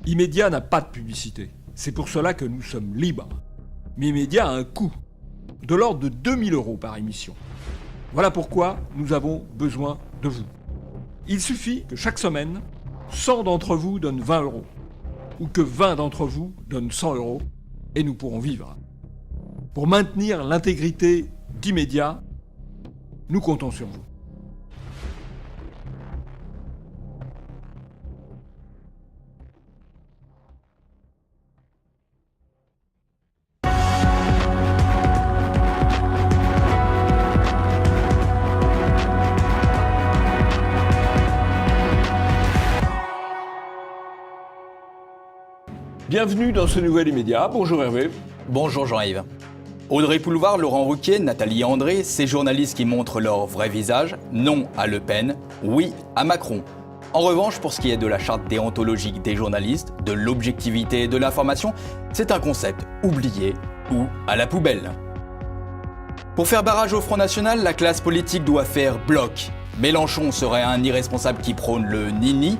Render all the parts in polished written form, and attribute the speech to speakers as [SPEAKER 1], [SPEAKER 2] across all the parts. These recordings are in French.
[SPEAKER 1] Immédiat n'a pas de publicité. C'est pour cela que nous sommes libres. Mais Immédiat a un coût, de l'ordre de 2 000 € par émission. Voilà pourquoi nous avons besoin de vous. Il suffit que chaque semaine, 100 d'entre vous donnent 20 €, ou que 20 d'entre vous donnent 100 €, et nous pourrons vivre. Pour maintenir l'intégrité d'Immédiat, nous comptons sur vous. Bienvenue dans ce nouvel Immédiat. Bonjour Hervé.
[SPEAKER 2] Bonjour Jean-Yves. Audrey Pulvar, Laurent Wauquiez, Nathalie André, ces journalistes qui montrent leur vrai visage, non à Le Pen, oui à Macron. En revanche, pour ce qui est de la charte déontologique des journalistes, de l'objectivité de l'information, c'est un concept oublié ou à la poubelle. Pour faire barrage au Front National, la classe politique doit faire bloc. Mélenchon serait un irresponsable qui prône le nini.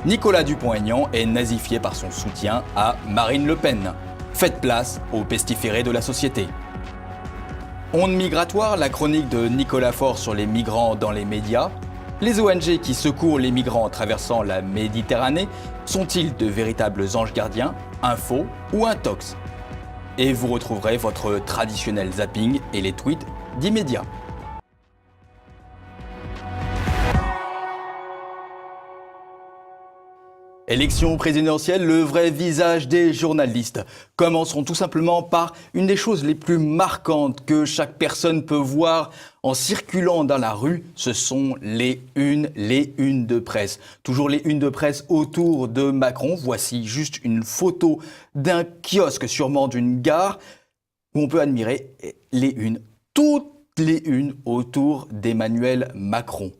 [SPEAKER 2] Nicolas Dupont-Aignan est nazifié par son soutien à Marine Le Pen. Faites place aux pestiférés de la société. Onde migratoire, la chronique de Nicolas Faure sur les migrants dans les médias. Les ONG qui secourent les migrants traversant la Méditerranée sont-ils de véritables anges gardiens, un faux ou un tox? Et vous retrouverez votre traditionnel zapping et les tweets d'Immédiat. Élection présidentielle, le vrai visage des journalistes. Commençons tout simplement par une des choses les plus marquantes que chaque personne peut voir en circulant dans la rue, ce sont les unes de presse. Toujours les unes de presse autour de Macron. Voici juste une photo d'un kiosque, sûrement d'une gare, où on peut admirer les unes, toutes les unes autour d'Emmanuel Macron.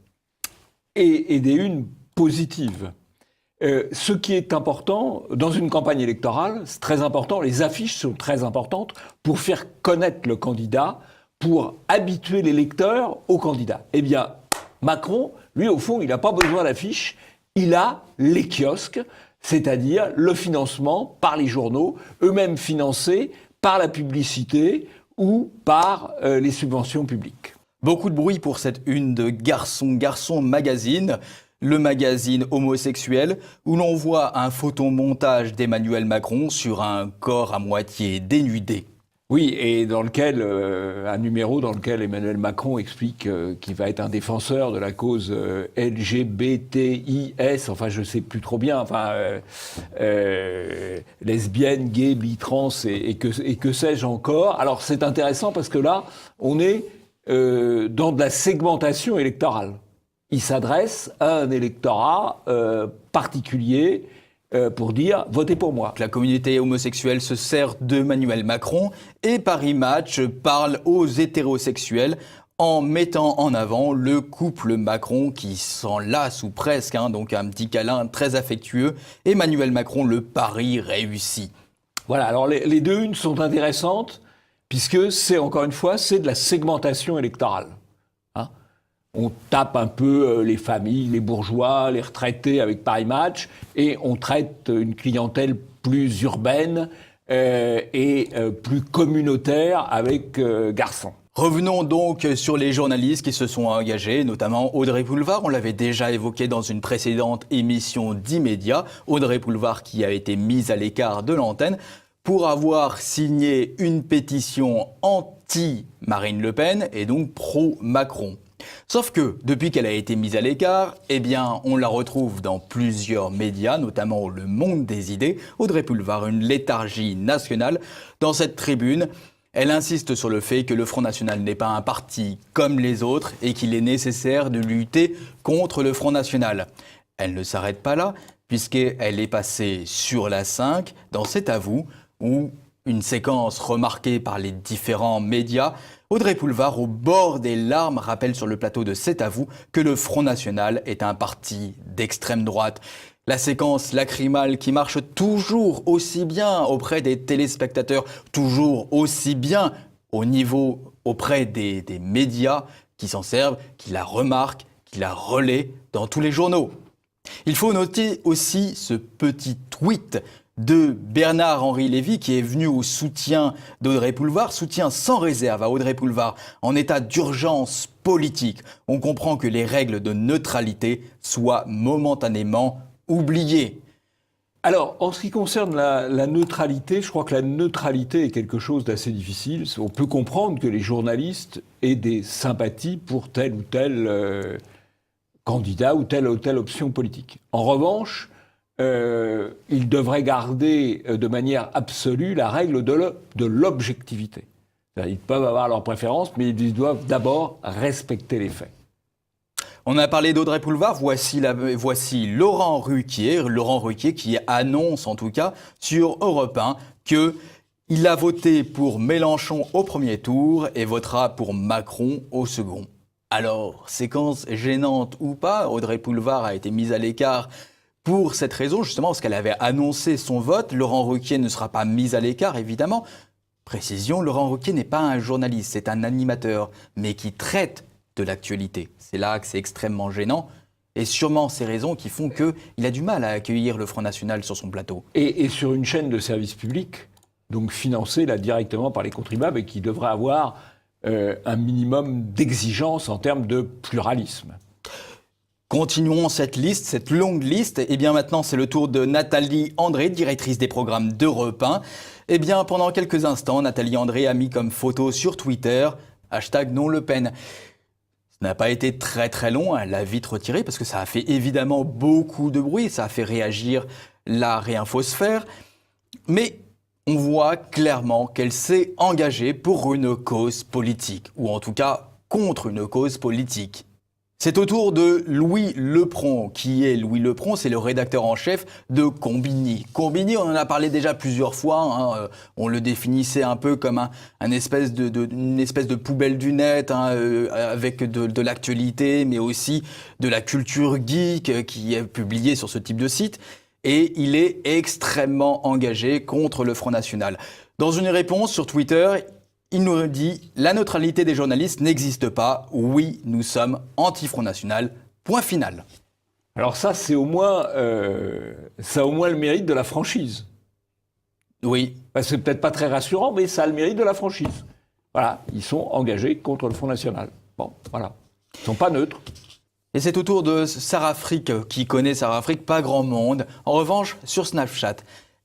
[SPEAKER 1] Et des unes positives. Ce qui est important, dans une campagne électorale, c'est très important, les affiches sont très importantes pour faire connaître le candidat, pour habituer les lecteurs au candidat. Eh bien, Macron, lui, au fond, il n'a pas besoin d'affiches, il a les kiosques, c'est-à-dire le financement par les journaux, eux-mêmes financés par la publicité ou par les subventions publiques.
[SPEAKER 2] Beaucoup de bruit pour cette une de Garçon Magazine. Le magazine homosexuel, où l'on voit un photomontage d'Emmanuel Macron sur un corps à moitié dénudé.
[SPEAKER 1] Oui, et dans lequel, un numéro dans lequel Emmanuel Macron explique qu'il va être un défenseur de la cause LGBTIS, enfin je sais plus trop bien, enfin lesbienne, gay, bi, trans et que sais-je encore. Alors c'est intéressant parce que là, on est dans de la segmentation électorale. Il s'adresse à un électorat particulier pour dire « votez pour moi ».
[SPEAKER 2] La communauté homosexuelle se sert d'Emmanuel Macron et Paris Match parle aux hétérosexuels en mettant en avant le couple Macron qui s'en lasse ou presque, donc un petit câlin très affectueux. Emmanuel Macron, le pari réussi.
[SPEAKER 1] Voilà, alors les deux unes sont intéressantes puisque c'est, encore une fois, c'est de la segmentation électorale. On tape un peu les familles, les bourgeois, les retraités avec Paris Match et on traite une clientèle plus urbaine et plus communautaire avec Garçon.
[SPEAKER 2] Revenons donc sur les journalistes qui se sont engagés, notamment Audrey Pulvar. On l'avait déjà évoqué dans une précédente émission d'Immédiat. Audrey Pulvar qui a été mise à l'écart de l'antenne pour avoir signé une pétition anti-Marine Le Pen et donc pro-Macron. Sauf que, depuis qu'elle a été mise à l'écart, on la retrouve dans plusieurs médias, notamment Le Monde des idées. Audrey Pulvar, une léthargie nationale. Dans cette tribune, elle insiste sur le fait que le Front National n'est pas un parti comme les autres et qu'il est nécessaire de lutter contre le Front National. Elle ne s'arrête pas là, puisqu'elle est passée sur la 5, dans C'est à vous, où une séquence remarquée par les différents médias, Audrey Pulvar, au bord des larmes, rappelle sur le plateau de C'est à vous que le Front National est un parti d'extrême droite. La séquence lacrymale qui marche toujours aussi bien auprès des téléspectateurs, toujours aussi bien au niveau auprès des médias qui s'en servent, qui la remarquent, qui la relaient dans tous les journaux. Il faut noter aussi ce petit tweet de Bernard-Henri Lévy qui est venu au soutien d'Audrey Pulvar, soutien sans réserve à Audrey Pulvar en état d'urgence politique. On comprend que les règles de neutralité soient momentanément oubliées.
[SPEAKER 1] Alors, en ce qui concerne la neutralité, je crois que la neutralité est quelque chose d'assez difficile. On peut comprendre que les journalistes aient des sympathies pour tel ou tel candidat ou telle option politique. En revanche, ils devraient garder de manière absolue la règle de l'objectivité. Ils peuvent avoir leurs préférences, mais ils doivent d'abord respecter les faits.
[SPEAKER 2] On a parlé d'Audrey Pulvar, voici Laurent Ruquier qui annonce en tout cas sur Europe 1 qu'il a voté pour Mélenchon au premier tour et votera pour Macron au second. Alors, séquence gênante ou pas, Audrey Pulvar a été mise à l'écart pour cette raison, justement parce qu'elle avait annoncé son vote. Laurent Ruquier ne sera pas mis à l'écart, évidemment. Précision, Laurent Ruquier n'est pas un journaliste, c'est un animateur, mais qui traite de l'actualité. C'est là que c'est extrêmement gênant. Et sûrement ces raisons qui font qu'il a du mal à accueillir le Front National sur son plateau.
[SPEAKER 1] Et sur une chaîne de service public, donc financée là, directement par les contribuables et qui devrait avoir un minimum d'exigence en termes de pluralisme.
[SPEAKER 2] Continuons cette liste, cette longue liste. Et bien maintenant, c'est le tour de Nathalie André, directrice des programmes d'Europe 1. Et bien pendant quelques instants, Nathalie André a mis comme photo sur Twitter #NonLePen. Ça n'a pas été très long, elle l'a vite retiré parce que ça a fait évidemment beaucoup de bruit, ça a fait réagir la réinfosphère. Mais on voit clairement qu'elle s'est engagée pour une cause politique, ou en tout cas contre une cause politique. C'est au tour de Louis Lepron. Qui est Louis Lepron? C'est le rédacteur en chef de Combini. Combini, on en a parlé déjà plusieurs fois. On le définissait un peu comme une espèce de poubelle du net, avec de l'actualité, mais aussi de la culture geek qui est publiée sur ce type de site. Et il est extrêmement engagé contre le Front National. Dans une réponse sur Twitter, il nous dit « La neutralité des journalistes n'existe pas. Oui, nous sommes anti-Front National. Point final. »
[SPEAKER 1] Alors ça, ça a au moins le mérite de la franchise.
[SPEAKER 2] Oui.
[SPEAKER 1] C'est peut-être pas très rassurant, mais ça a le mérite de la franchise. Voilà, ils sont engagés contre le Front National. Bon, voilà. Ils ne sont pas neutres.
[SPEAKER 2] Et c'est au tour de Sarah Frick. Qui connaît Sarah Frick? Pas grand monde. En revanche, sur Snapchat,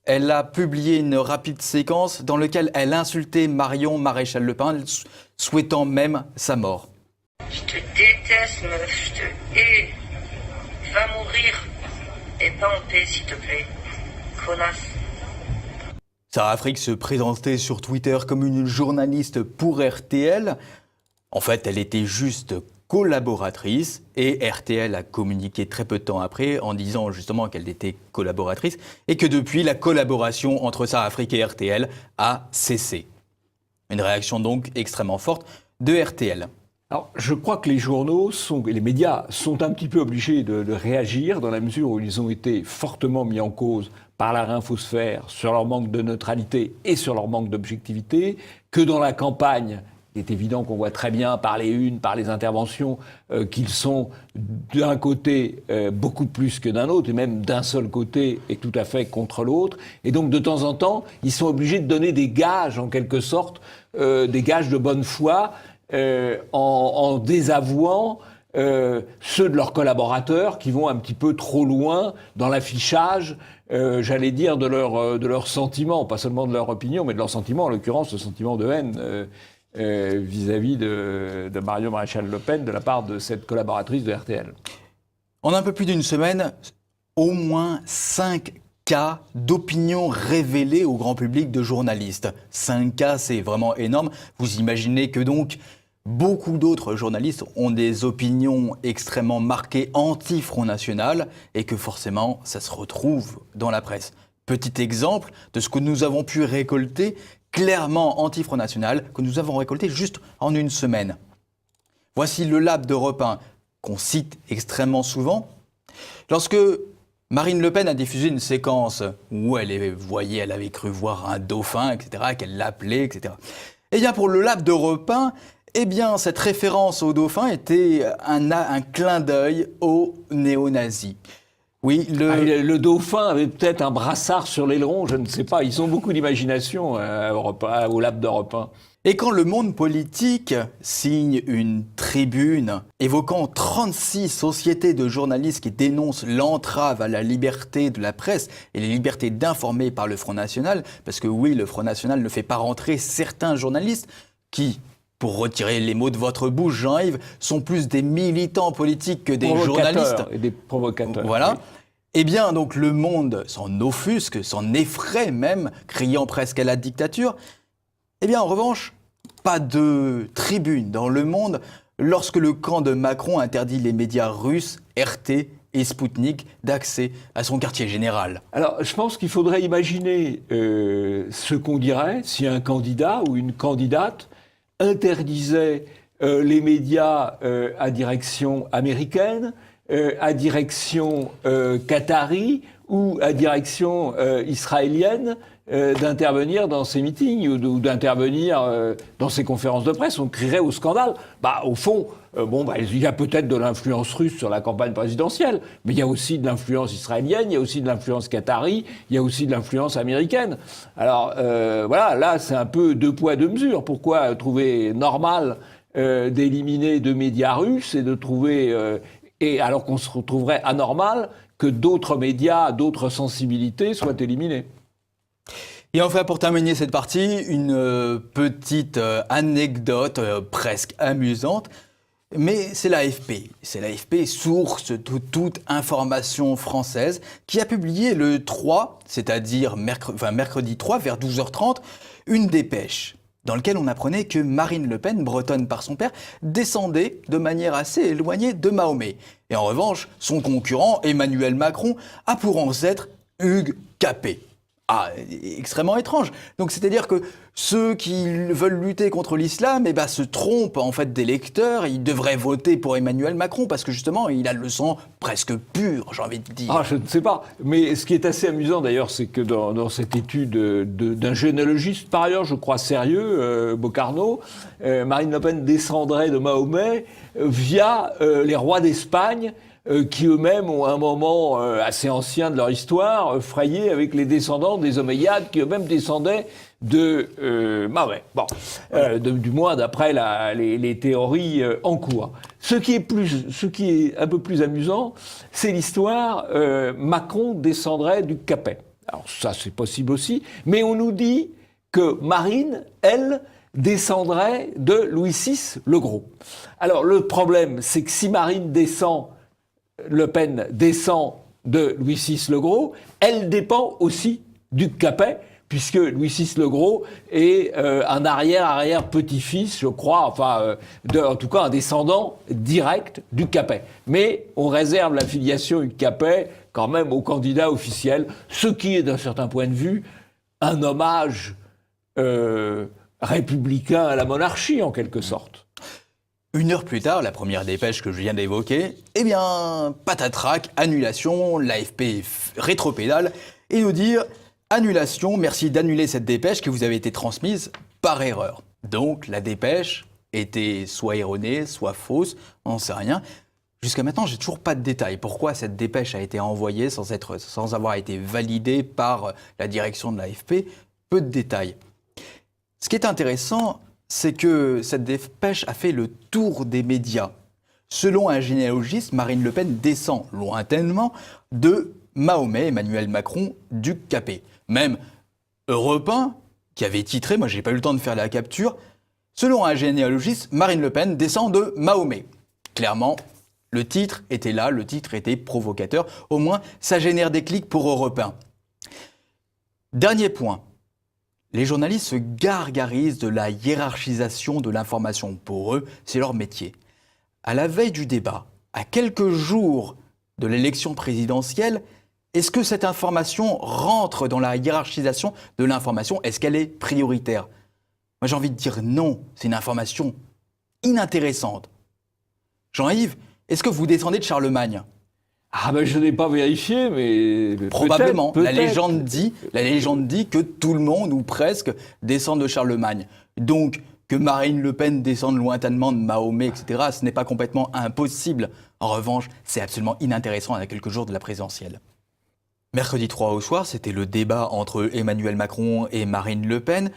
[SPEAKER 2] elle a publié une rapide séquence dans laquelle elle insultait Marion Maréchal Le Pen, souhaitant même sa mort.
[SPEAKER 3] Je te déteste, meuf, je te hais. Va mourir. Et pas en paix, s'il te plaît. Connasse.
[SPEAKER 2] Sarah Frick se présentait sur Twitter comme une journaliste pour RTL. En fait, elle était juste collaboratrice et RTL a communiqué très peu de temps après en disant justement qu'elle était collaboratrice et que depuis, la collaboration entre Sarah Frick et RTL a cessé. Une réaction donc extrêmement forte de RTL.
[SPEAKER 1] Alors, je crois que les journaux et les médias sont un petit peu obligés de réagir dans la mesure où ils ont été fortement mis en cause par la réinfosphère sur leur manque de neutralité et sur leur manque d'objectivité, que dans la campagne, il est évident qu'on voit très bien par les unes, par les interventions, qu'ils sont d'un côté beaucoup plus que d'un autre, et même d'un seul côté et tout à fait contre l'autre. Et donc, de temps en temps, ils sont obligés de donner des gages, en quelque sorte, des gages de bonne foi, en désavouant ceux de leurs collaborateurs qui vont un petit peu trop loin dans l'affichage, j'allais dire, de leurs sentiments, pas seulement de leur opinion, mais de leurs sentiments, en l'occurrence le sentiment de haine vis-à-vis de Marion Maréchal Le Pen de la part de cette collaboratrice de RTL.
[SPEAKER 2] En un peu plus d'une semaine, au moins 5 cas d'opinion révélés au grand public de journalistes. 5 cas, c'est vraiment énorme. Vous imaginez que donc beaucoup d'autres journalistes ont des opinions extrêmement marquées anti-Front National et que forcément, ça se retrouve dans la presse. Petit exemple de ce que nous avons pu récolter clairement anti-Front National, que nous avons récolté juste en une semaine. Voici le lab d'Europe 1 qu'on cite extrêmement souvent. Lorsque Marine Le Pen a diffusé une séquence où elle avait cru voir un dauphin, etc., qu'elle l'appelait, etc. Eh bien, pour le lab d'Europe 1, eh bien, cette référence au dauphin était un clin d'œil aux néo-nazis. Oui,
[SPEAKER 1] le dauphin avait peut-être un brassard sur l'aileron, je ne sais pas. Ils ont beaucoup d'imagination au Lab d'Europe 1.
[SPEAKER 2] Et quand le monde politique signe une tribune évoquant 36 sociétés de journalistes qui dénoncent l'entrave à la liberté de la presse et les libertés d'informer par le Front National, parce que oui, le Front National ne fait pas rentrer certains journalistes qui, pour retirer les mots de votre bouche, Jean-Yves, sont plus des militants politiques que des journalistes.
[SPEAKER 1] Et des provocateurs.
[SPEAKER 2] Voilà.
[SPEAKER 1] Oui.
[SPEAKER 2] Eh bien, donc le monde s'en offusque, s'en effraie même, criant presque à la dictature. Eh bien, en revanche, pas de tribune dans le monde lorsque le camp de Macron interdit les médias russes, RT et Sputnik d'accès à son quartier général.
[SPEAKER 1] Alors, je pense qu'il faudrait imaginer ce qu'on dirait si un candidat ou une candidate interdisait les médias à direction américaine, à direction qatari ou à direction israélienne d'intervenir dans ces meetings ou d'intervenir dans ces conférences de presse. On crierait au scandale. Au fond, il y a peut-être de l'influence russe sur la campagne présidentielle, mais il y a aussi de l'influence israélienne, il y a aussi de l'influence qatari, il y a aussi de l'influence américaine. Alors là, c'est un peu deux poids, deux mesures. Pourquoi trouver normal d'éliminer deux médias russes et de trouver... alors qu'on se retrouverait anormal que d'autres médias, d'autres sensibilités soient éliminés.
[SPEAKER 2] Et enfin, pour terminer cette partie, une petite anecdote presque amusante, mais c'est l'AFP. C'est l'AFP, source de toute information française, qui a publié le 3, c'est-à-dire mercredi 3, vers 12h30, une dépêche dans laquelle on apprenait que Marine Le Pen, bretonne par son père, descendait de manière assez éloignée de Mahomet. Et en revanche, son concurrent, Emmanuel Macron, a pour ancêtre Hugues Capet. Ah, extrêmement étrange. Donc c'est-à-dire que ceux qui veulent lutter contre l'islam se trompent en fait d'électeurs. Ils devraient voter pour Emmanuel Macron parce que justement il a le sang presque pur, j'ai envie de dire.
[SPEAKER 1] Ah, je ne sais pas. Mais ce qui est assez amusant d'ailleurs, c'est que dans cette étude d'un généalogiste, par ailleurs je crois sérieux, Bocarno, Marine Le Pen descendrait de Mahomet via les rois d'Espagne, qui eux-mêmes ont un moment assez ancien de leur histoire frayé avec les descendants des Omeyyades qui eux-mêmes descendaient de Mahomet. Du moins d'après les théories en cours. Ce qui est un peu plus amusant, c'est l'histoire Macron descendrait du Capet. Alors ça c'est possible aussi, mais on nous dit que Marine, elle, descendrait de Louis VI le Gros. Alors le problème, c'est que si Marine Le Pen descend de Louis VI le Gros, elle dépend aussi du Capet, puisque Louis VI le Gros est un arrière-petit-fils, je crois, en tout cas un descendant direct du Capet. Mais on réserve la filiation du Capet quand même au candidat officiel, ce qui est d'un certain point de vue un hommage républicain à la monarchie en quelque sorte.
[SPEAKER 2] Une heure plus tard, la première dépêche que je viens d'évoquer, patatrac, annulation, l'AFP rétropédale et nous dire « Annulation, merci d'annuler cette dépêche qui vous avait été transmise par erreur ». Donc la dépêche était soit erronée, soit fausse, on n'en sait rien. Jusqu'à maintenant, j'ai toujours pas de détails. Pourquoi cette dépêche a été envoyée sans avoir été validée par la direction de l'AFP? Peu de détails. Ce qui est intéressant, c'est que cette dépêche a fait le tour des médias. Selon un généalogiste, Marine Le Pen descend lointainement de Mahomet, Emmanuel Macron, du Capet. Même Europe 1, qui avait titré, moi j'ai pas eu le temps de faire la capture, selon un généalogiste, Marine Le Pen descend de Mahomet. Clairement, le titre était là, le titre était provocateur. Au moins, ça génère des clics pour Europe 1. Dernier point. Les journalistes se gargarisent de la hiérarchisation de l'information. Pour eux, c'est leur métier. À la veille du débat, à quelques jours de l'élection présidentielle, est-ce que cette information rentre dans la hiérarchisation de l'information? Est-ce qu'elle est prioritaire? Moi, j'ai envie de dire non. C'est une information inintéressante. Jean-Yves, est-ce que vous descendez de Charlemagne?
[SPEAKER 1] Je n'ai pas vérifié, mais
[SPEAKER 2] probablement.
[SPEAKER 1] Peut-être.
[SPEAKER 2] La légende dit que tout le monde, ou presque, descend de Charlemagne. Donc, que Marine Le Pen descende lointainement de Mahomet, etc. Ce n'est pas complètement impossible. En revanche, c'est absolument inintéressant à quelques jours de la présidentielle. Mercredi 3 au soir, c'était le débat entre Emmanuel Macron et Marine Le Pen.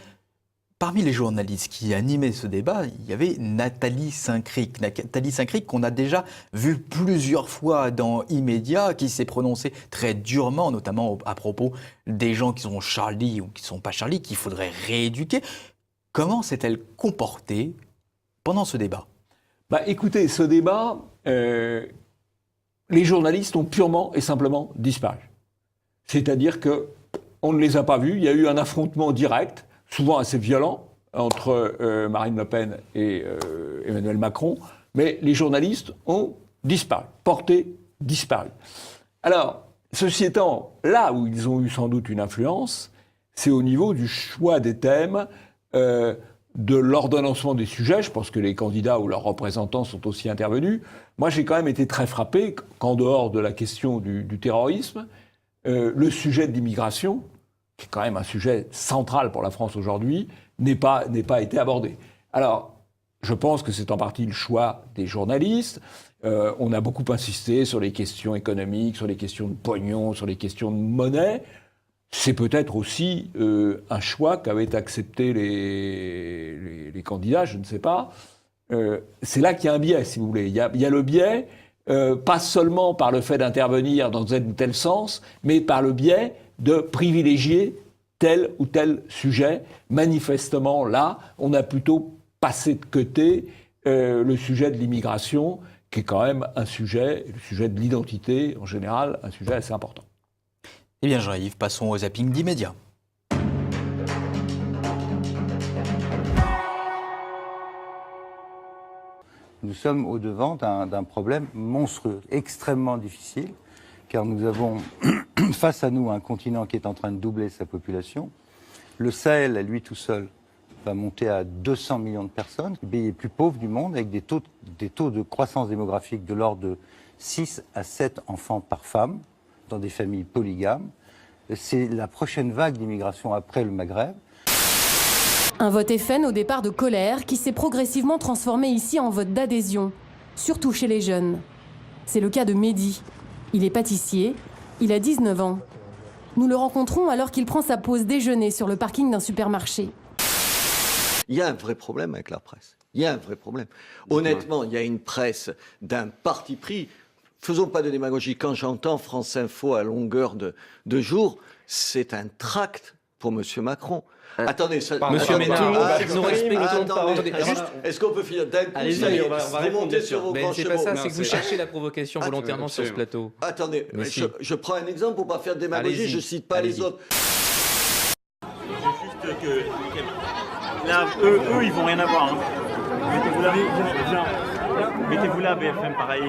[SPEAKER 2] Parmi les journalistes qui animaient ce débat, il y avait Nathalie Saint-Cric. Nathalie Saint-Cric qu'on a déjà vu plusieurs fois dans E-Media, qui s'est prononcée très durement, notamment à propos des gens qui sont Charlie ou qui ne sont pas Charlie, qu'il faudrait rééduquer. Comment s'est-elle comportée pendant ce débat ?
[SPEAKER 1] Écoutez, ce débat, les journalistes ont purement et simplement disparu. C'est-à-dire qu'on ne les a pas vus. Il y a eu un affrontement direct, souvent assez violent, entre Marine Le Pen et Emmanuel Macron, mais les journalistes ont disparu, porté disparu. Alors, ceci étant, là où ils ont eu sans doute une influence, c'est au niveau du choix des thèmes, de l'ordonnancement des sujets. Je pense que les candidats ou leurs représentants sont aussi intervenus. Moi, j'ai quand même été très frappé qu'en dehors de la question du terrorisme, le sujet de l'immigration, qui est quand même un sujet central pour la France aujourd'hui, n'ait pas été abordé. Alors, je pense que c'est en partie le choix des journalistes. On a beaucoup insisté sur les questions économiques, sur les questions de pognon, sur les questions de monnaie. C'est peut-être aussi un choix qu'avaient accepté les candidats, je ne sais pas. C'est là qu'il y a un biais, si vous voulez. Il y a le biais, pas seulement par le fait d'intervenir dans tel ou tel sens, mais par le biais de privilégier tel ou tel sujet. Manifestement, là, on a plutôt passé de côté le sujet de l'immigration, qui est quand même un sujet, le sujet de l'identité en général, un sujet assez important.
[SPEAKER 2] Eh bien, Jean-Yves, passons au zapping d'E-Media.
[SPEAKER 4] Nous sommes au-devant d'un problème monstrueux, extrêmement difficile, car nous avons face à nous un continent qui est en train de doubler sa population. Le Sahel, à lui tout seul, va monter à 200 millions de personnes, le pays les plus pauvres du monde, avec des taux de croissance démographique de l'ordre de 6 à 7 enfants par femme, dans des familles polygames. C'est la prochaine vague d'immigration après le Maghreb.
[SPEAKER 5] Un vote FN au départ de colère qui s'est progressivement transformé ici en vote d'adhésion, surtout chez les jeunes. C'est le cas de Mehdi. Il est pâtissier, il a 19 ans. Nous le rencontrons alors qu'il prend sa pause déjeuner sur le parking d'un supermarché.
[SPEAKER 6] Il y a un vrai problème avec la presse. Il y a un vrai problème. Honnêtement, il y a une presse d'un parti pris. Faisons pas de démagogie. Quand j'entends France Info à longueur de jour, c'est un tract pour M. Macron. Attendez,
[SPEAKER 7] Monsieur Ménard, nous respectons pas.
[SPEAKER 6] Est-ce qu'on peut finir d'un coup?
[SPEAKER 7] Allez-y, on va
[SPEAKER 6] vous montez sur vos grands
[SPEAKER 7] c'est
[SPEAKER 6] chevaux.
[SPEAKER 7] pas ça, c'est que vous cherchez la provocation volontairement sur ce plateau.
[SPEAKER 6] Attendez,
[SPEAKER 7] si.
[SPEAKER 6] je prends un exemple pour pas faire de démagogie, je cite pas les autres.
[SPEAKER 8] C'est juste que là, eux, ils vont rien avoir. Hein. Mettez-vous là, BFM, pareil.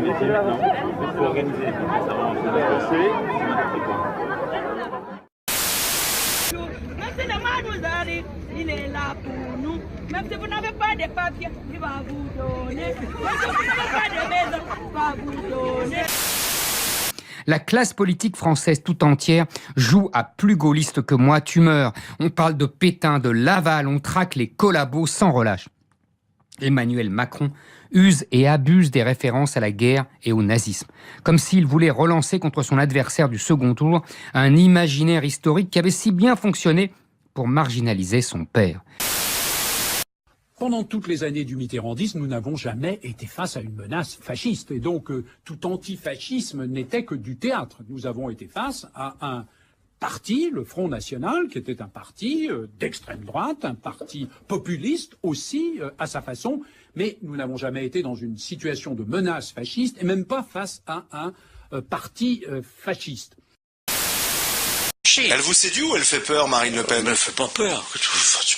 [SPEAKER 8] Mettez maintenant. Il faut organiser les ça va
[SPEAKER 9] Même si le mal nous arrive, il est là pour nous. Même si vous n'avez pas de papier, il va vous donner. Même si vous n'avez pas de maison, il va vous donner.
[SPEAKER 10] La classe politique française tout entière joue à plus gaulliste que moi, tu meurs. On parle de Pétain, de Laval, on traque les collabos sans relâche. Emmanuel Macron use et abuse des références à la guerre et au nazisme, comme s'il voulait relancer contre son adversaire du second tour un imaginaire historique qui avait si bien fonctionné pour marginaliser son père.
[SPEAKER 11] Pendant toutes les années du mitterrandisme, nous n'avons jamais été face à une menace fasciste. Et donc, tout antifascisme n'était que du théâtre. Nous avons été face à un parti, le Front National, qui était un parti d'extrême droite, un parti populiste aussi, à sa façon. Mais nous n'avons jamais été dans une situation de menace fasciste, et même pas face à un parti fasciste.
[SPEAKER 12] Elle vous séduit ou elle fait peur, Marine Le Pen?
[SPEAKER 13] Elle ne fait pas peur.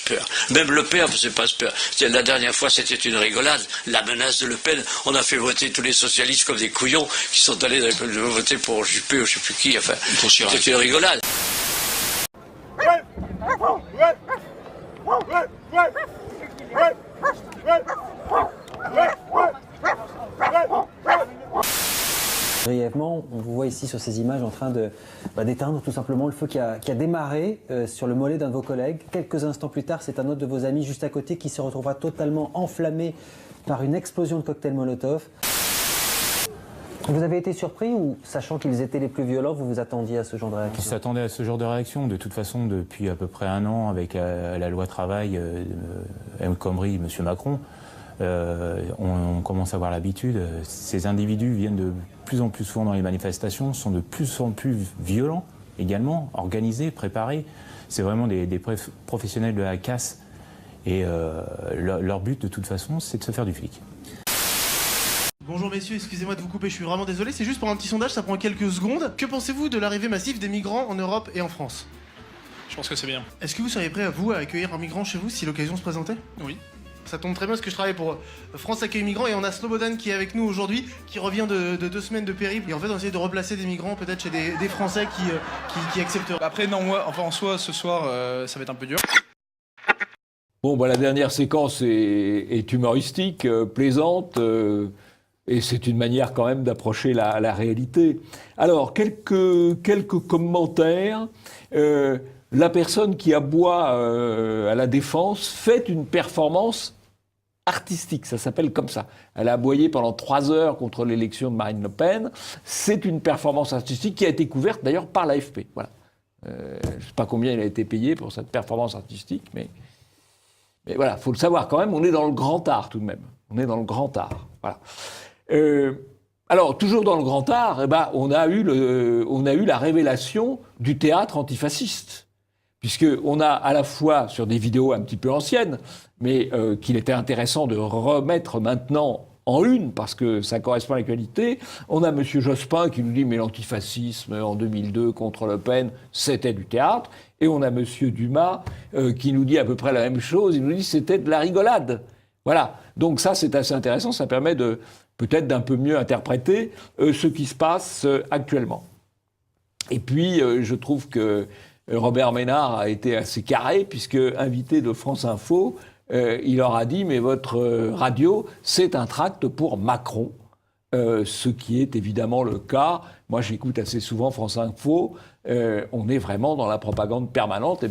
[SPEAKER 13] Peur. Même Le Pen faisait pas peur. La dernière fois, c'était une rigolade. La menace de Le Pen, on a fait voter tous les socialistes comme des couillons qui sont allés voter pour Juppé ou je sais plus qui. Enfin, c'était une rigolade.
[SPEAKER 14] Brièvement, on vous voit ici sur ces images en train d'éteindre tout simplement le feu qui a démarré sur le mollet d'un de vos collègues. Quelques instants plus tard, c'est un autre de vos amis juste à côté qui se retrouvera totalement enflammé par une explosion de cocktail Molotov. Vous avez été surpris ou, sachant qu'ils étaient les plus violents, vous vous attendiez à ce genre de réaction?
[SPEAKER 15] On s'attendait à ce genre de réaction. De toute façon, depuis à peu près un an, avec la loi travail, El Khomri, M. Macron, on commence à avoir l'habitude. Ces individus viennent de plus en plus souvent dans les manifestations, sont de plus en plus violents également, organisés, préparés. C'est vraiment des professionnels de la casse. Et leur but, de toute façon, c'est de se faire du flic.
[SPEAKER 16] Bonjour messieurs, excusez-moi de vous couper, je suis vraiment désolé, c'est juste pour un petit sondage, ça prend quelques secondes. Que pensez-vous de l'arrivée massive des migrants en Europe et en France?
[SPEAKER 17] Je pense que c'est bien.
[SPEAKER 16] Est-ce que vous seriez prêt, à accueillir un migrant chez vous si l'occasion se présentait?
[SPEAKER 17] Oui.
[SPEAKER 16] Ça tombe très bien parce que je travaille pour France Accueil Migrants et on a Slobodan qui est avec nous aujourd'hui, qui revient de 2 semaines de périple. Et en fait, on essaie de replacer des migrants peut-être chez des Français qui accepteraient.
[SPEAKER 17] Après, non, moi, enfin en soi, ce soir, ça va être un peu dur.
[SPEAKER 1] Bon, la dernière séquence est humoristique, plaisante, et c'est une manière quand même d'approcher la réalité. Alors, quelques commentaires. La personne qui aboie à la Défense fait une performance artistique, ça s'appelle comme ça. Elle a aboyé pendant 3 heures contre l'élection de Marine Le Pen. C'est une performance artistique qui a été couverte d'ailleurs par l'AFP. Voilà. Je ne sais pas combien il a été payé pour cette performance artistique, mais voilà, il faut le savoir quand même, on est dans le grand art tout de même. On est dans le grand art. Voilà. Alors, toujours dans le grand art, on a eu la révélation du théâtre antifasciste. Puisqu'on a à la fois, sur des vidéos un petit peu anciennes, mais qu'il était intéressant de remettre maintenant en une, parce que ça correspond à l'actualité, on a M. Jospin qui nous dit « mais l'antifascisme en 2002 contre Le Pen, c'était du théâtre », et on a M. Dumas qui nous dit à peu près la même chose, il nous dit « c'était de la rigolade ». Voilà, donc ça c'est assez intéressant, ça permet peut-être d'un peu mieux interpréter ce qui se passe actuellement. Et puis, je trouve que Robert Ménard a été assez carré, puisque, invité de France Info, il leur a dit « mais votre radio, c'est un tract pour Macron ». Ce qui est évidemment le cas. Moi, j'écoute assez souvent France Info. On est vraiment dans la propagande permanente. Et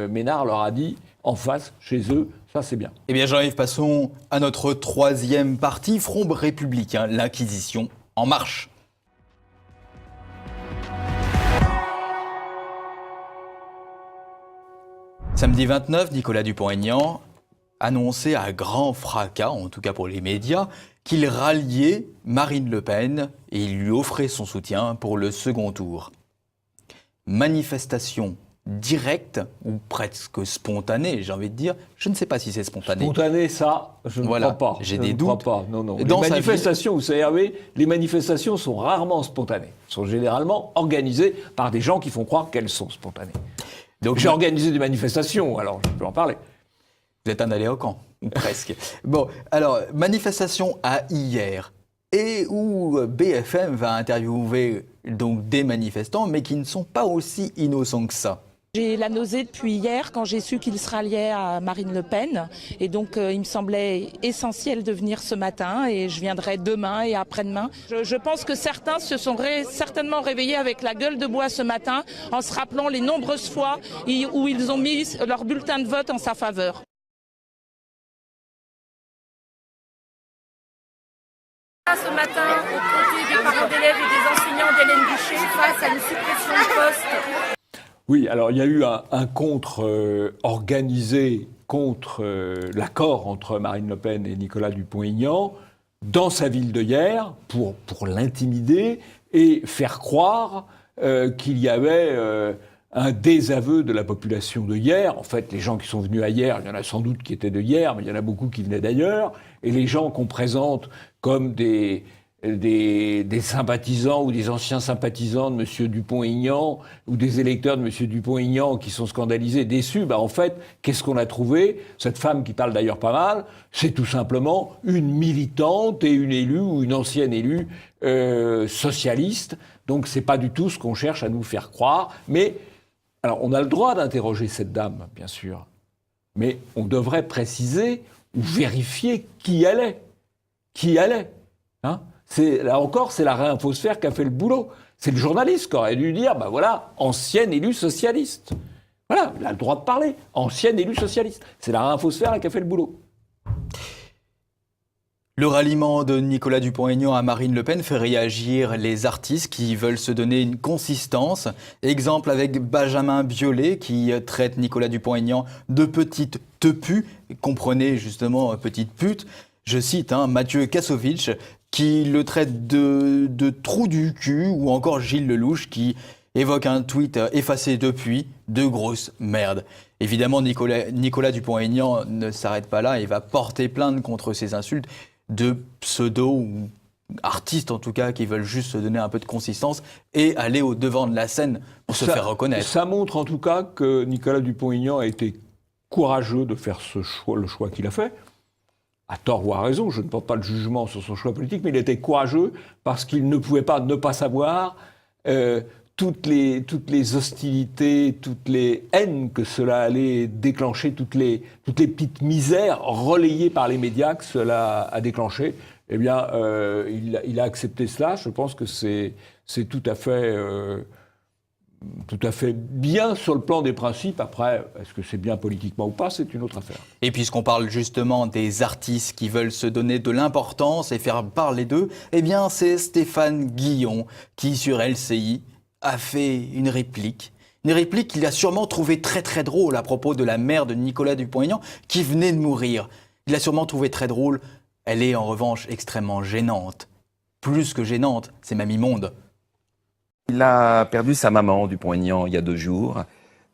[SPEAKER 1] Ménard leur a dit, en face, chez eux, ça c'est bien.
[SPEAKER 2] Eh bien, Jean-Yves, passons à notre 3e partie, Front républicain, l'Inquisition en marche. Samedi 29, Nicolas Dupont-Aignan annonçait à grand fracas, en tout cas pour les médias, qu'il ralliait Marine Le Pen et il lui offrait son soutien pour le second tour. Manifestation directe ou presque spontanée, j'ai envie de dire. Je ne sais pas si c'est spontané.
[SPEAKER 1] Spontané, ça, je ne crois pas.
[SPEAKER 2] J'ai des doutes.
[SPEAKER 1] Pas. Non. Les manifestations, vous savez, les manifestations sont rarement spontanées. Elles sont généralement organisées par des gens qui font croire qu'elles sont spontanées. Donc j'ai organisé des manifestations, alors je peux en parler.
[SPEAKER 2] Vous êtes un allé au camp, ou presque. Bon, alors, manifestation à hier, et où BFM va interviewer donc des manifestants, mais qui ne sont pas aussi innocents que ça.
[SPEAKER 18] J'ai la nausée depuis hier quand j'ai su qu'il se ralliait à Marine Le Pen. Et donc, il me semblait essentiel de venir ce matin et je viendrai demain et après-demain. Je pense que certains se sont certainement réveillés avec la gueule de bois ce matin en se rappelant les nombreuses fois où ils ont mis leur bulletin de vote en sa faveur.
[SPEAKER 19] Ce matin, aux côtés des parents d'élèves et des enseignants d'Hélène Boucher face à une suppression de poste.
[SPEAKER 1] Oui, alors il y a eu un contre organisé contre l'accord entre Marine Le Pen et Nicolas Dupont-Aignan dans sa ville de Hyères pour l'intimider et faire croire qu'il y avait un désaveu de la population de Hyères. En fait, les gens qui sont venus à Hyères, il y en a sans doute qui étaient de Hyères, mais il y en a beaucoup qui venaient d'ailleurs. Et les gens qu'on présente comme des sympathisants ou des anciens sympathisants de M. Dupont-Aignan ou des électeurs de M. Dupont-Aignan qui sont scandalisés, déçus, en fait, qu'est-ce qu'on a trouvé? Cette femme qui parle d'ailleurs pas mal, c'est tout simplement une militante et une élue ou une ancienne élue socialiste. Donc c'est pas du tout ce qu'on cherche à nous faire croire. Mais alors on a le droit d'interroger cette dame, bien sûr, mais on devrait préciser ou vérifier qui elle est. Qui elle est, hein? Là encore, c'est la réinfosphère qui a fait le boulot. C'est le journaliste qui aurait dû dire, ben voilà, ancienne élue socialiste. Voilà, il a le droit de parler. Ancienne élue socialiste. C'est la réinfosphère qui a fait le boulot.
[SPEAKER 2] Le ralliement de Nicolas Dupont-Aignan à Marine Le Pen fait réagir les artistes qui veulent se donner une consistance. Exemple avec Benjamin Biolay qui traite Nicolas Dupont-Aignan de petite tepu. Comprenez justement petite pute. Je cite Mathieu Kassovitch qui le traite de trou du cul, ou encore Gilles Lelouch qui évoque un tweet effacé depuis, de grosses merdes. Évidemment, Nicolas Dupont-Aignan ne s'arrête pas là et va porter plainte contre ces insultes de pseudo ou artistes en tout cas qui veulent juste se donner un peu de consistance et aller au devant de la scène pour se faire reconnaître.
[SPEAKER 1] Ça montre en tout cas que Nicolas Dupont-Aignan a été courageux de faire le choix qu'il a fait. À tort ou à raison, je ne porte pas le jugement sur son choix politique, mais il était courageux parce qu'il ne pouvait pas ne pas savoir toutes les hostilités, toutes les haines que cela allait déclencher, toutes les petites misères relayées par les médias que cela a déclenché. Eh bien, il a accepté cela. Je pense que c'est tout à fait bien sur le plan des principes. Après, est-ce que c'est bien politiquement ou pas, c'est une autre affaire.
[SPEAKER 2] Et puisqu'on parle justement des artistes qui veulent se donner de l'importance et faire parler d'eux, eh bien, c'est Stéphane Guillon qui, sur LCI, a fait une réplique qu'il a sûrement trouvée très très drôle à propos de la mère de Nicolas Dupont-Aignan qui venait de mourir. Il a sûrement trouvé très drôle. Elle est en revanche extrêmement gênante. Plus que gênante, c'est même immonde.
[SPEAKER 20] Il a perdu sa maman, Dupont-Aignan, il y a 2 jours.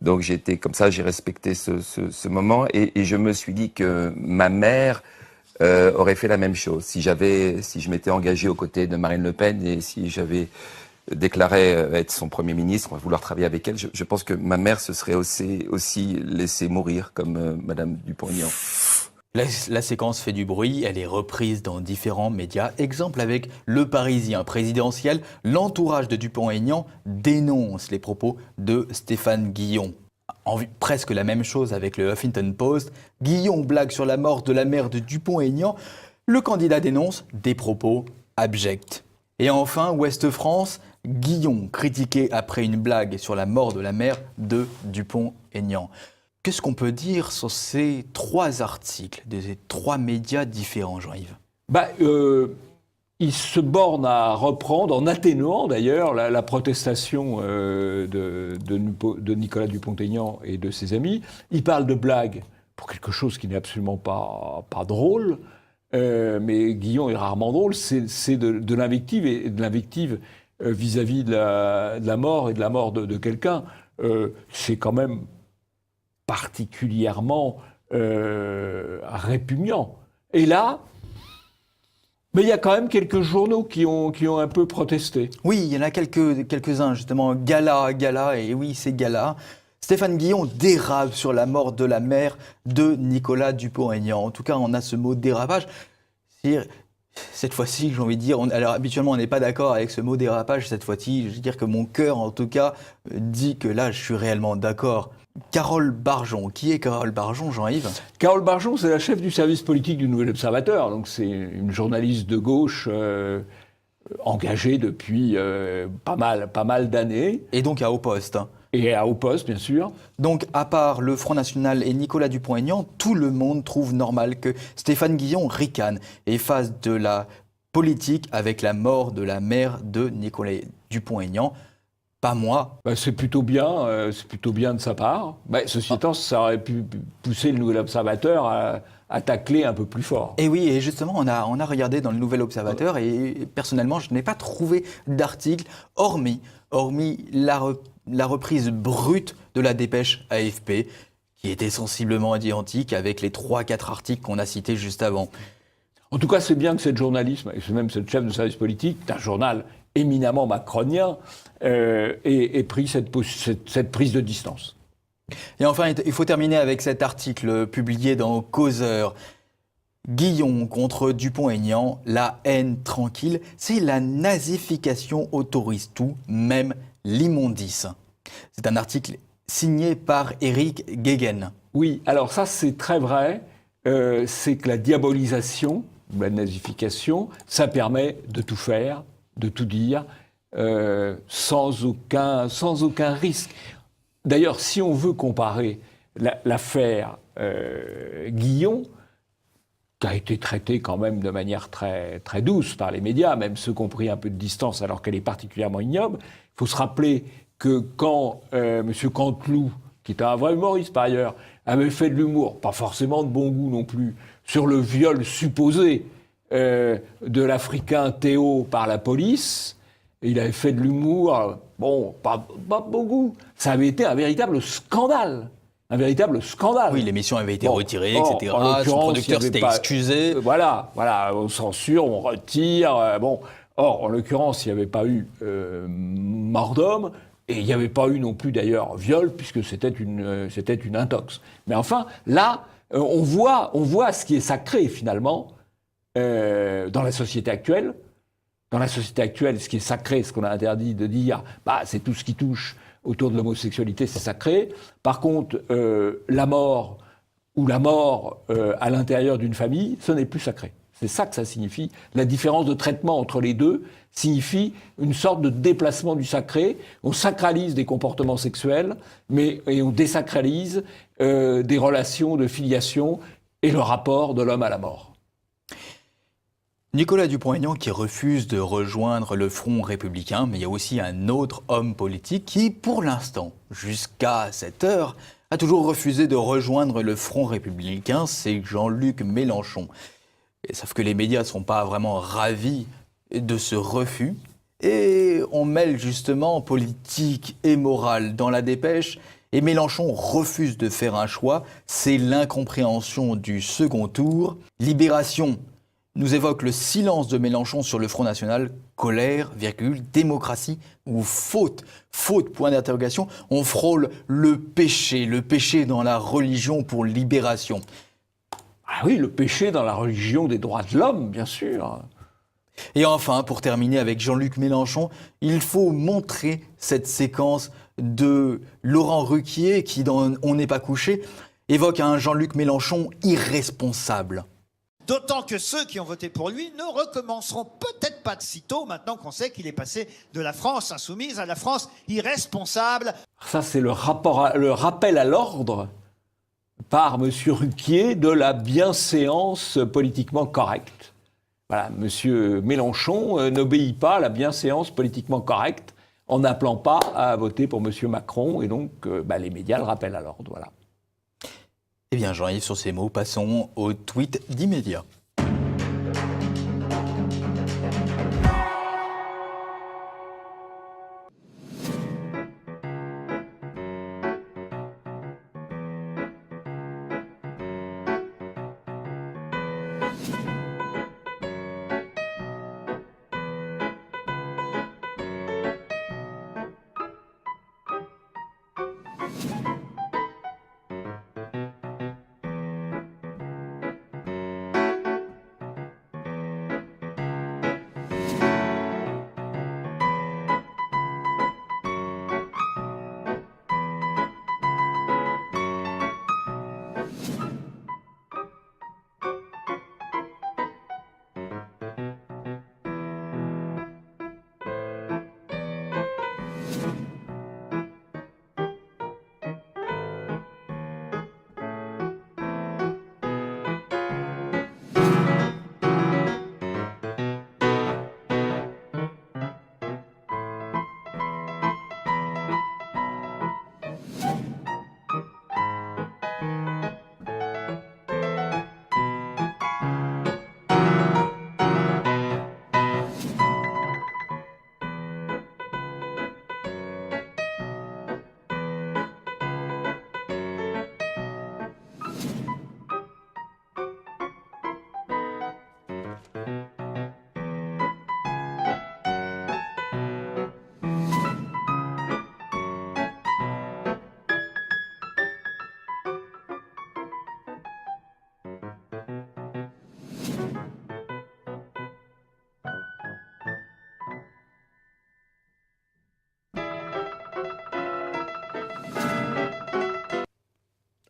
[SPEAKER 20] Donc j'étais comme ça, j'ai respecté ce moment et je me suis dit que ma mère aurait fait la même chose. Si je m'étais engagé aux côtés de Marine Le Pen et si j'avais déclaré être son Premier ministre, vouloir travailler avec elle, je pense que ma mère se serait aussi laissée mourir comme Madame Dupont-Aignan.
[SPEAKER 2] La séquence fait du bruit, elle est reprise dans différents médias. Exemple avec Le Parisien présidentiel, l'entourage de Dupont-Aignan dénonce les propos de Stéphane Guillon. Presque la même chose avec le Huffington Post. Guillon blague sur la mort de la mère de Dupont-Aignan. Le candidat dénonce des propos abjects. Et enfin, Ouest France, Guillon critiqué après une blague sur la mort de la mère de Dupont-Aignan. Qu'est-ce qu'on peut dire sur ces 3 articles, de ces 3 médias différents, Jean-Yves ?
[SPEAKER 1] Il se borne à reprendre, en atténuant d'ailleurs la protestation de Nicolas Dupont-Aignan et de ses amis. Il parle de blagues pour quelque chose qui n'est absolument pas drôle, mais Guillon est rarement drôle, c'est de l'invective, et de l'invective vis-à-vis de la mort et de la mort de quelqu'un. C'est quand même particulièrement répugnant. Et là, mais il y a quand même quelques journaux qui ont un peu protesté.
[SPEAKER 2] Oui, il y en a quelques-uns, justement. Gala, et oui, c'est Gala. Stéphane Guillon dérape sur la mort de la mère de Nicolas Dupont-Aignan. En tout cas, on a ce mot dérapage. Cette fois-ci, j'ai envie de dire, alors habituellement on n'est pas d'accord avec ce mot dérapage, cette fois-ci, je veux dire que mon cœur en tout cas dit que là je suis réellement d'accord. Carole Barjon, qui est Carole Barjon, Jean-Yves ?
[SPEAKER 1] Carole Barjon, c'est la chef du service politique du Nouvel Observateur, donc c'est une journaliste de gauche engagée depuis pas mal d'années.
[SPEAKER 2] Et donc à haut poste.
[SPEAKER 1] Et à haut poste, bien sûr.
[SPEAKER 2] Donc, à part le Front National et Nicolas Dupont-Aignan, tout le monde trouve normal que Stéphane Guillon ricane et fasse de la politique avec la mort de la mère de Nicolas Dupont-Aignan. Pas moi.
[SPEAKER 1] C'est plutôt bien de sa part. Ceci étant, ça aurait pu pousser le Nouvel Observateur à tacler un peu plus fort.
[SPEAKER 2] Et oui, et justement, on a regardé dans le Nouvel Observateur et personnellement, je n'ai pas trouvé d'article hormis la reprise brute de la dépêche AFP, qui était sensiblement identique avec les 3-4 articles qu'on a cités juste avant.
[SPEAKER 1] En tout cas, c'est bien que cette journaliste, et même cette chef de service politique, d'un journal éminemment macronien, ait pris cette prise de distance.
[SPEAKER 2] Et enfin, il faut terminer avec cet article publié dans Causeur. Guillon contre Dupont-Aignan, la haine tranquille, c'est la nazification autorise tout, même l'immondice. C'est un article signé par Éric Guéguen.
[SPEAKER 1] Oui, alors ça c'est très vrai, c'est que la diabolisation ou la nazification, ça permet de tout faire, de tout dire, sans aucun risque. D'ailleurs, si on veut comparer l'affaire Guillon, qui a été traitée quand même de manière très, très douce par les médias, même ceux qui ont pris un peu de distance alors qu'elle est particulièrement ignoble, il faut se rappeler que quand M. Canteloup, qui est un vrai humoriste par ailleurs, avait fait de l'humour, pas forcément de bon goût non plus, sur le viol supposé de l'Africain Théo par la police, et il avait fait de l'humour, bon, pas de bon goût. Ça avait été un véritable scandale. Un véritable scandale.
[SPEAKER 2] Oui, l'émission avait été retirée,
[SPEAKER 1] bon,
[SPEAKER 2] etc.
[SPEAKER 1] Son
[SPEAKER 2] producteur s'était excusé.
[SPEAKER 1] Voilà, on censure, on retire. Bon. Or, en l'occurrence, il n'y avait pas eu mort d'homme, et il n'y avait pas eu non plus d'ailleurs viol, puisque c'était une intox. Mais enfin, là, on voit ce qui est sacré finalement dans la société actuelle. Dans la société actuelle, ce qui est sacré, ce qu'on a interdit de dire, c'est tout ce qui touche autour de l'homosexualité, c'est sacré. Par contre, la mort à l'intérieur d'une famille, ce n'est plus sacré. C'est ça que ça signifie. La différence de traitement entre les deux signifie une sorte de déplacement du sacré. On sacralise des comportements sexuels, et on désacralise des relations de filiation et le rapport de l'homme à la mort.
[SPEAKER 2] Nicolas Dupont-Aignan qui refuse de rejoindre le Front républicain, mais il y a aussi un autre homme politique qui, pour l'instant, jusqu'à cette heure, a toujours refusé de rejoindre le Front républicain, c'est Jean-Luc Mélenchon. Sauf que les médias ne sont pas vraiment ravis de ce refus, et on mêle justement politique et morale dans la dépêche, et Mélenchon refuse de faire un choix, c'est l'incompréhension du second tour. Libération nous évoque le silence de Mélenchon sur le Front National, colère, virgule, démocratie ou faute, point d'interrogation. On frôle le péché dans la religion pour libération.
[SPEAKER 1] Ah oui, le péché dans la religion des droits de l'homme, bien sûr.
[SPEAKER 2] Et enfin, pour terminer avec Jean-Luc Mélenchon, il faut montrer cette séquence de Laurent Ruquier qui, dans On n'est pas couché, évoque un Jean-Luc Mélenchon irresponsable.
[SPEAKER 21] D'autant que ceux qui ont voté pour lui ne recommenceront peut-être pas de sitôt, maintenant qu'on sait qu'il est passé de la France insoumise à la France irresponsable.
[SPEAKER 1] Ça, c'est le rappel à l'ordre par M. Ruquier de la bienséance politiquement correcte. Voilà, M. Mélenchon n'obéit pas à la bienséance politiquement correcte en n'appelant pas à voter pour M. Macron, et donc les médias le rappellent à l'ordre. Voilà.
[SPEAKER 2] Eh bien, Jean-Yves, sur ces mots, passons au tweet d'immédiat.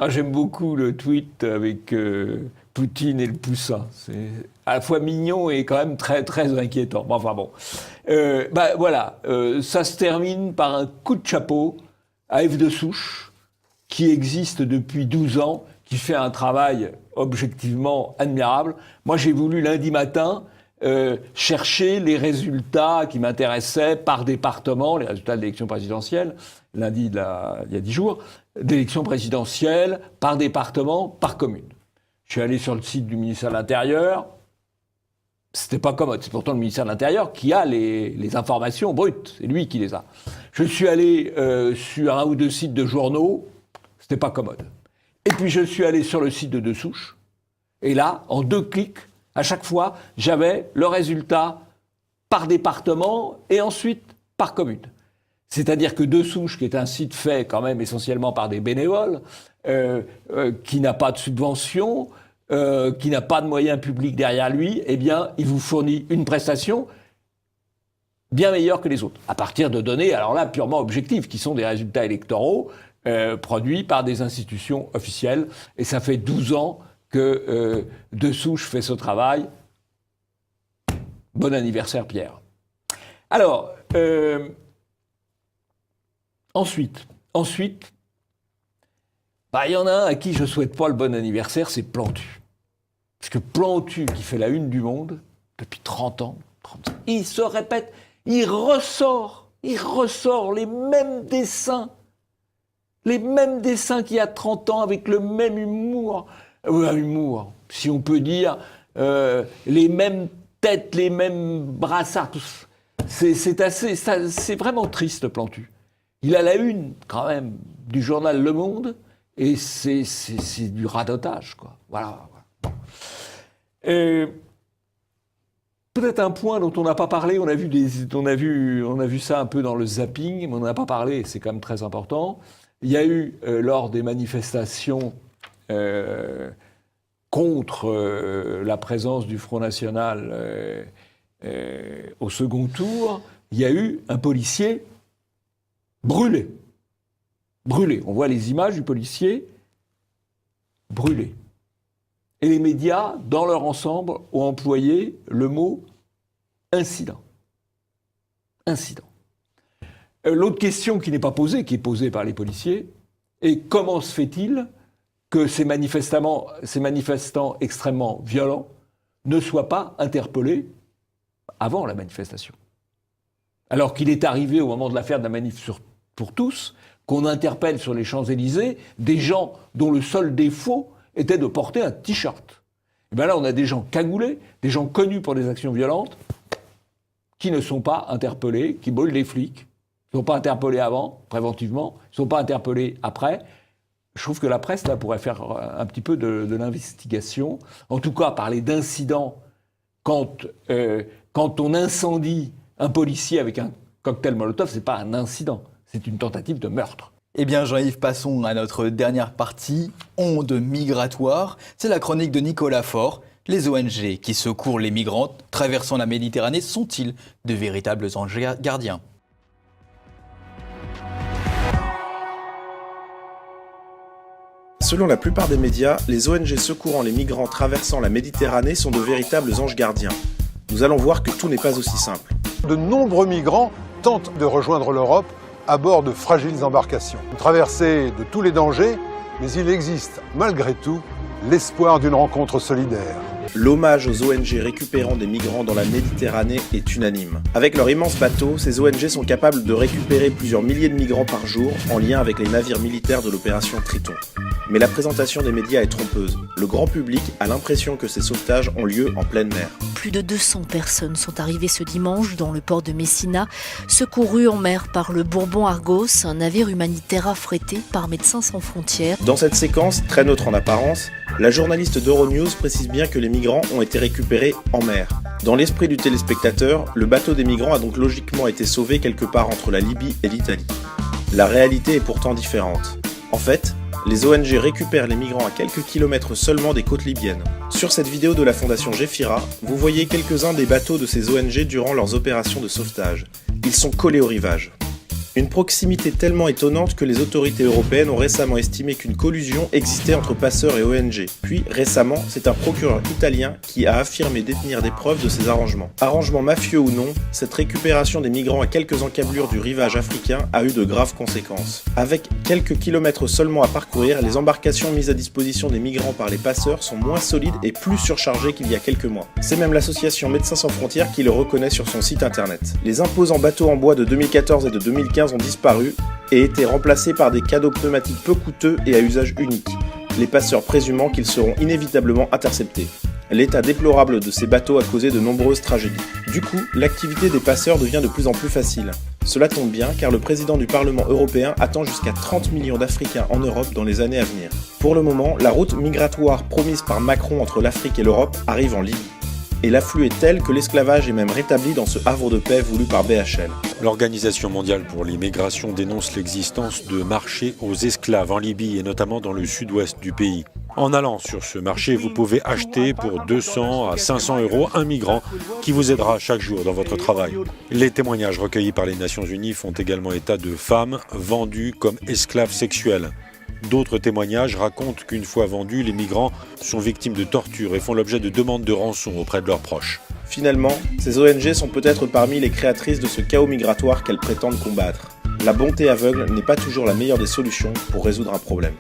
[SPEAKER 1] J'aime beaucoup le tweet avec Poutine et le poussin. C'est à la fois mignon et quand même très, très inquiétant. Enfin bon. Voilà, ça se termine par un coup de chapeau à Ève de Souche, qui existe depuis 12 ans, qui fait un travail objectivement admirable. Moi, j'ai voulu lundi matin chercher les résultats qui m'intéressaient par département, les résultats de l'élection présidentielle, lundi il y a 10 jours, d'élection présidentielle par département, par commune. Je suis allé sur le site du ministère de l'Intérieur. C'était pas commode. C'est pourtant le ministère de l'Intérieur qui a les informations brutes. C'est lui qui les a. Je suis allé sur un ou deux sites de journaux. C'était pas commode. Et puis je suis allé sur le site de Souche. Et là, en 2 clics, à chaque fois, j'avais le résultat par département et ensuite par commune. C'est-à-dire que Souche, qui est un site fait quand même essentiellement par des bénévoles, qui n'a pas de subvention, qui n'a pas de moyens publics derrière lui, eh bien, il vous fournit une prestation bien meilleure que les autres, à partir de données, alors là, purement objectives, qui sont des résultats électoraux produits par des institutions officielles. Et ça fait 12 ans que Souche fait ce travail. Bon anniversaire, Pierre. Alors, ensuite, il y en a un à qui je souhaite pas le bon anniversaire, c'est Plantu. Parce que Plantu, qui fait la une du Monde, depuis 30 ans, il se répète, il ressort les mêmes dessins qu'il y a 30 ans, avec le même humour, si on peut dire, les mêmes têtes, les mêmes brassards, c'est vraiment triste, Plantu. Il a la une, quand même, du journal Le Monde, et c'est du radotage, quoi. Voilà. Peut-être un point dont on n'a pas parlé, on a vu ça un peu dans le zapping, mais on n'en a pas parlé, c'est quand même très important. Il y a eu, lors des manifestations contre la présence du Front National au second tour, il y a eu un policier brûlé. On voit les images du policier brûlé. Et les médias, dans leur ensemble, ont employé le mot incident. L'autre question qui n'est pas posée, qui est posée par les policiers, est comment se fait-il que ces manifestants extrêmement violents ne soient pas interpellés avant la manifestation? Alors qu'il est arrivé au moment de l'affaire de la manif pour tous, qu'on interpelle sur les Champs-Élysées des gens dont le seul défaut était de porter un t-shirt. Et bien là, on a des gens cagoulés, des gens connus pour des actions violentes, qui ne sont pas interpellés, qui brûlent les flics, ils ne sont pas interpellés avant, préventivement, ils ne sont pas interpellés après. Je trouve que la presse, là, pourrait faire un petit peu de l'investigation. En tout cas, parler d'incidents quand on incendie un policier avec un cocktail Molotov, c'est pas un incident, c'est une tentative de meurtre.
[SPEAKER 2] Eh bien Jean-Yves, passons à notre dernière partie, ondes migratoires. C'est la chronique de Nicolas Faure. Les ONG qui secourent les migrants traversant la Méditerranée sont-ils de véritables anges gardiens ?
[SPEAKER 3] Selon la plupart des médias, les ONG secourant les migrants traversant la Méditerranée sont de véritables anges gardiens. Nous allons voir que tout n'est pas aussi simple.
[SPEAKER 22] De nombreux migrants tentent de rejoindre l'Europe à bord de fragiles embarcations. Une traversée de tous les dangers, mais il existe malgré tout l'espoir d'une rencontre solidaire.
[SPEAKER 3] L'hommage aux ONG récupérant des migrants dans la Méditerranée est unanime. Avec leurs immenses bateaux, ces ONG sont capables de récupérer plusieurs milliers de migrants par jour en lien avec les navires militaires de l'opération Triton. Mais la présentation des médias est trompeuse. Le grand public a l'impression que ces sauvetages ont lieu en pleine mer.
[SPEAKER 23] Plus de 200 personnes sont arrivées ce dimanche dans le port de Messina, secourues en mer par le Bourbon Argos, un navire humanitaire affrété par Médecins sans frontières.
[SPEAKER 3] Dans cette séquence, très neutre en apparence, la journaliste d'Euronews précise bien que les migrants ont été récupérés en mer. Dans l'esprit du téléspectateur, le bateau des migrants a donc logiquement été sauvé quelque part entre la Libye et l'Italie. La réalité est pourtant différente. En fait, les ONG récupèrent les migrants à quelques kilomètres seulement des côtes libyennes. Sur cette vidéo de la fondation Gefira, vous voyez quelques-uns des bateaux de ces ONG durant leurs opérations de sauvetage. Ils sont collés au rivage. Une proximité tellement étonnante que les autorités européennes ont récemment estimé qu'une collusion existait entre passeurs et ONG. Puis, récemment, c'est un procureur italien qui a affirmé détenir des preuves de ces arrangements. Arrangements mafieux ou non, cette récupération des migrants à quelques encablures du rivage africain a eu de graves conséquences. Avec quelques kilomètres seulement à parcourir, les embarcations mises à disposition des migrants par les passeurs sont moins solides et plus surchargées qu'il y a quelques mois. C'est même l'association Médecins sans frontières qui le reconnaît sur son site internet. Les imposants bateaux en bois de 2014 et de 2015 ont disparu et été remplacés par des cadeaux pneumatiques peu coûteux et à usage unique, les passeurs présumant qu'ils seront inévitablement interceptés. L'état déplorable de ces bateaux a causé de nombreuses tragédies. Du coup, l'activité des passeurs devient de plus en plus facile. Cela tombe bien car le président du Parlement européen attend jusqu'à 30 millions d'Africains en Europe dans les années à venir. Pour le moment, la route migratoire promise par Macron entre l'Afrique et l'Europe arrive en Libye. Et l'afflux est tel que l'esclavage est même rétabli dans ce havre de paix voulu par BHL.
[SPEAKER 4] L'Organisation mondiale pour les migrations dénonce l'existence de marchés aux esclaves en Libye et notamment dans le sud-ouest du pays. En allant sur ce marché, vous pouvez acheter pour 200 à 500 € un migrant qui vous aidera chaque jour dans votre travail. Les témoignages recueillis par les Nations Unies font également état de femmes vendues comme esclaves sexuelles. D'autres témoignages racontent qu'une fois vendus, les migrants sont victimes de tortures et font l'objet de demandes de rançon auprès de leurs proches.
[SPEAKER 3] Finalement, ces ONG sont peut-être parmi les créatrices de ce chaos migratoire qu'elles prétendent combattre. La bonté aveugle n'est pas toujours la meilleure des solutions pour résoudre un problème.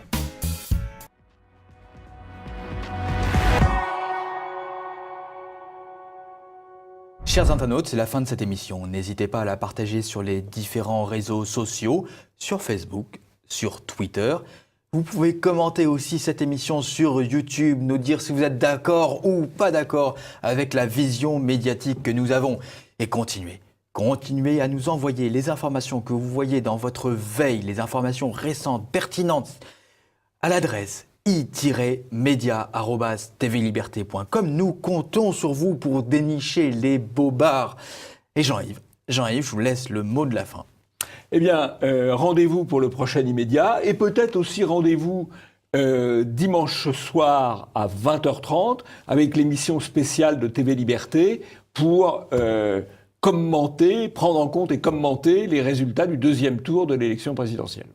[SPEAKER 2] Chers internautes, c'est la fin de cette émission. N'hésitez pas à la partager sur les différents réseaux sociaux, sur Facebook, sur Twitter. Vous pouvez commenter aussi cette émission sur YouTube, nous dire si vous êtes d'accord ou pas d'accord avec la vision médiatique que nous avons. Et continuez à nous envoyer les informations que vous voyez dans votre veille, les informations récentes, pertinentes, à l'adresse i-media@tvliberté.com. Nous comptons sur vous pour dénicher les bobards. Et Jean-Yves, je vous laisse le mot de la fin.
[SPEAKER 1] Eh bien, rendez-vous pour le prochain immédiat et peut-être aussi rendez-vous dimanche soir à 20h30 avec l'émission spéciale de TV Liberté pour prendre en compte et commenter les résultats du deuxième tour de l'élection présidentielle.